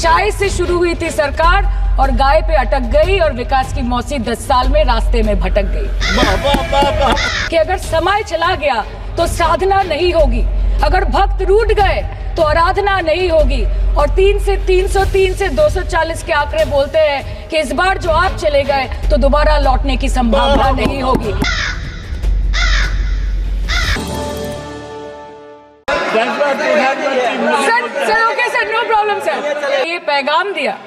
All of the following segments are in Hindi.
चाय से शुरू हुई थी सरकार और गाय पे अटक गई और विकास की मौसी 10 साल में रास्ते में भटक गई। कि अगर समय चला गया तो साधना नहीं होगी, अगर भक्त रूठ गए तो आराधना नहीं होगी। और 3 से 303 से 240 के आंकड़े बोलते हैं कि इस बार जो आप चले गए तो दोबारा लौटने की संभावना नहीं होगी। Sir okay sir, no problem sir. ये पैगाम दिया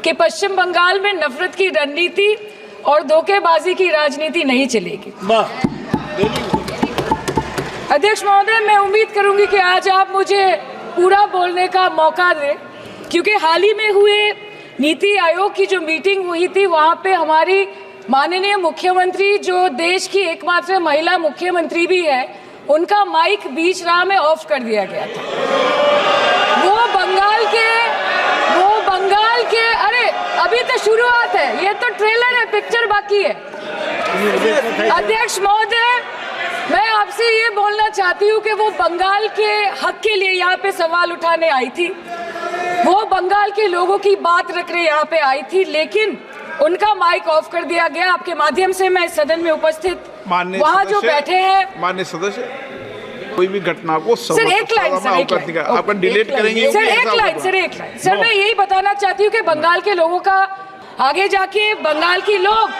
कि पश्चिम बंगाल में नफरत की रणनीति और धोखेबाजी की राजनीति नहीं चलेगी। अध्यक्ष महोदय, मैं उम्मीद करूंगी कि आज आप मुझे पूरा बोलने का मौका दें, क्योंकि हाल ही में हुए नीति आयोग की जो मीटिंग हुई थी वहां पे हमारी माननीय मुख्यमंत्री, जो देश की एकमात्र महिला मुख्यमंत्री भी है, उनका माइक बीच राह में ऑफ कर दिया गया था। वो बंगाल के अरे अभी तो शुरुआत है, ये तो ट्रेलर है, पिक्चर बाकी है। अध्यक्ष महोदय, मैं आपसे ये बोलना चाहती हूँ कि वो बंगाल के हक के लिए यहाँ पे सवाल उठाने आई थी, वो बंगाल के लोगों की बात रखने यहाँ पे आई थी, लेकिन उनका माइक ऑफ कर दिया गया। आपके माध्यम से मैं इस सदन में उपस्थित वहाँ जो बैठे हैं माननीय सदस्य, कोई भी घटना को सर एक लाइन आपका डिलीट करेंगे सर, एक लाइन सर, मैं यही बताना चाहती हूँ कि बंगाल के लोगों का आगे जाके बंगाल के लोग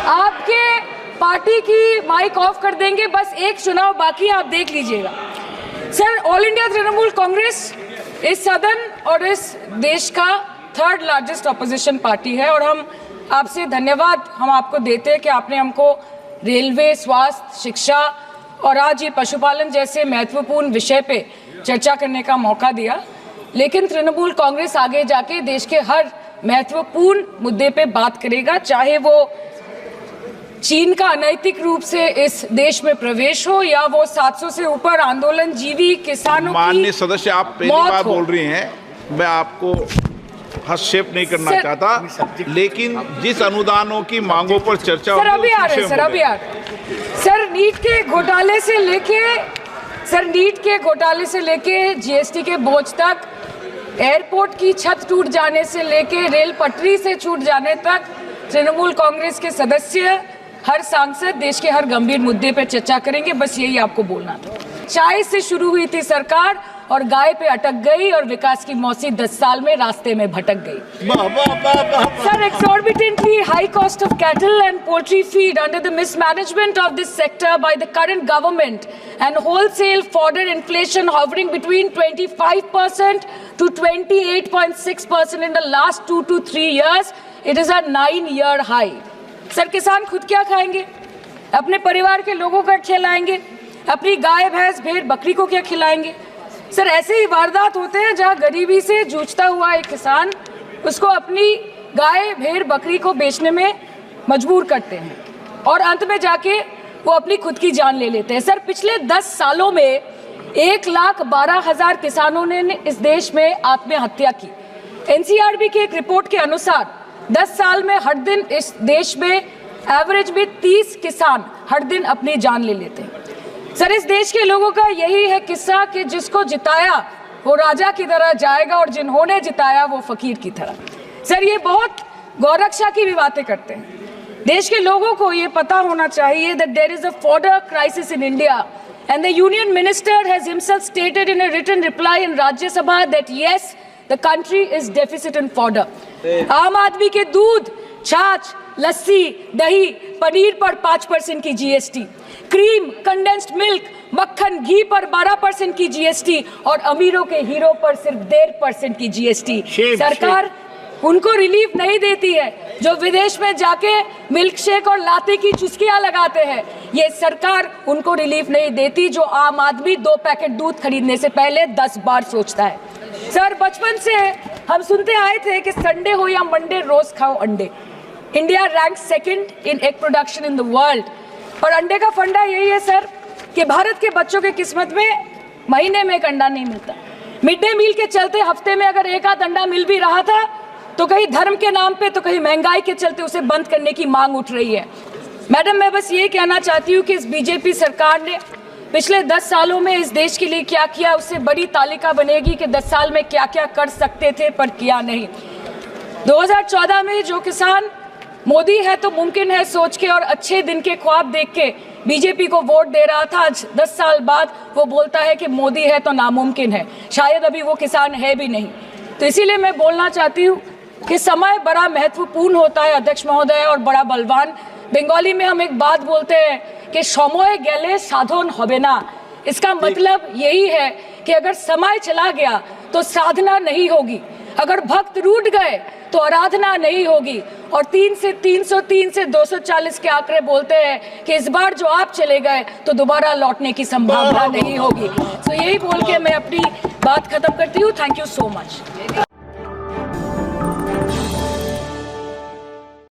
आपके पार्टी की माइक ऑफ कर देंगे। बस एक चुनाव बाकी, आप देख लीजिएगा। Sir, all India Trinamool Congress इस सदन और इस देश का 3rd लार्जेस्ट ऑपोजिशन पार्टी है, और हम आपसे धन्यवाद हम आपको देते हैं कि आपने हमको रेलवे, स्वास्थ्य, शिक्षा और आज ये पशुपालन जैसे महत्वपूर्ण विषय पे चर्चा करने का मौका दिया। लेकिन तृणमूल कांग्रेस आगे जाके देश के हर महत्वपूर्ण मुद्दे पे बात करेगा, चाहे वो चीन का अनैतिक रूप से इस देश में प्रवेश हो या वो 700 से ऊपर आंदोलन जीवी किसानों की। माननीय सदस्य, आप पहली बार बोल रही हैं, मैं आपको हस्तक्षेप नहीं करना चाहता, लेकिन जिस अनुदानों की मांगों पर चर्चा सर अभी आ रहे हैं, सर नीट के घोटाले से लेके जीएसटी के बोझ तक, एयरपोर्ट की छत टूट जाने से लेके रेल पटरी से छूट जाने तक, तृणमूल कांग्रेस के सदस्य, हर सांसद देश के हर गंभीर मुद्दे पर चर्चा करेंगे। बस यही आपको बोलना था। चाय से शुरू हुई थी सरकार और गाय पे अटक गई और विकास की मौसी 10 साल में रास्ते में भटक गई। Sir, exorbitantly high cost of cattle and poultry feed under the mismanagement of this sector by the current government and wholesale fodder inflation hovering between 25% to 28.6% in the last 2 to 3 years, it is a 9-year high. Sir, किसान खुद क्या खाएंगे? अपने परिवार के लोगों का खिलाएंगे? अपनी गाय, भैंस, भेड़, बकरी को क्या खिलाएंगे? सर, ऐसे ही वारदात होते हैं जहां गरीबी से जूझता हुआ एक किसान उसको अपनी गाय, भेड़, बकरी को बेचने में मजबूर करते हैं और अंत में जाके वो अपनी खुद की जान ले लेते हैं। सर, पिछले 10 सालों में 1,12,000 किसानों ने इस देश में आत्महत्या की। एनसीआरबी की एक रिपोर्ट के अनुसार 10 साल में हर दिन इस देश में एवरेज में 30 किसान हर दिन अपनी जान ले लेते हैं। सर, इस देश के लोगों का यही है किस्सा कि जिसको जिताया वो राजा की तरह जाएगा और जिन्होंने जिताया वो फकीर की तरह। सर, ये बहुत गौरक्षा की भी बातें करते हैं। देश के लोगों को ये पता होना चाहिए that there is a fodder crisis in India and the union minister has himself stated in a written reply in Rajya Sabha that yes, the country is deficit in fodder. आम आदमी के दूध, छाछ, लस्सी, दही, पनीर पर 5% की जीएसटी, क्रीम, कंडेंस्ड मिल्क, मक्खन, घी पर 12% की जीएसटी और अमीरों के हीरो पर सिर्फ 1.5% की जीएसटी। सरकार उनको रिलीफ नहीं देती है जो विदेश में जाके मिल्क शेक और लाते की चुस्कियां लगाते हैं। ये सरकार उनको रिलीफ नहीं देती जो आम आदमी 2 पैकेट दूध खरीदने से पहले 10 बार सोचता है। सर, बचपन से हम सुनते आए थे कि संडे हो या मंडे रोज खाओ अंडे। India rank 2nd in egg production in the world. और अंडे का फंडा यही है सर कि भारत के बच्चों के किस्मत में महीने में एक अंडा नहीं मिलता। मिड डे मील के चलते हफ्ते में अगर एक आध अंडा मिल भी रहा था तो कहीं धर्म के नाम पे तो कहीं महंगाई के चलते उसे बंद करने की मांग उठ रही है। मैडम, मैं बस ये कहना चाहती हूँ कि इस बीजेपी सरकार ने पिछले 10 सालों में इस देश के लिए क्या किया, उससे बड़ी तालिका बनेगी कि 10 साल में क्या क्या कर सकते थे पर किया नहीं। 2014 में जो किसान मोदी है तो मुमकिन है सोच के और अच्छे दिन के ख्वाब देख के बीजेपी को वोट दे रहा था, आज 10 साल बाद वो बोलता है कि मोदी है तो नामुमकिन है। शायद अभी वो किसान है भी नहीं। तो इसीलिए मैं बोलना चाहती हूँ कि समय बड़ा महत्वपूर्ण होता है अध्यक्ष महोदय, और बड़ा बलवान। बंगाली में हम एक बात बोलते हैं कि समय गेले साधन होबे ना। इसका मतलब यही है कि अगर समय चला गया तो साधना नहीं होगी, अगर भक्त रूठ गए तो आराधना नहीं होगी। और 3 से 303 से 240 के आंकड़े बोलते हैं कि इस बार जो आप चले गए तो दोबारा लौटने की संभावना नहीं होगी। तो यही बोल के मैं अपनी बात खत्म करती हूँ। Thank you so much.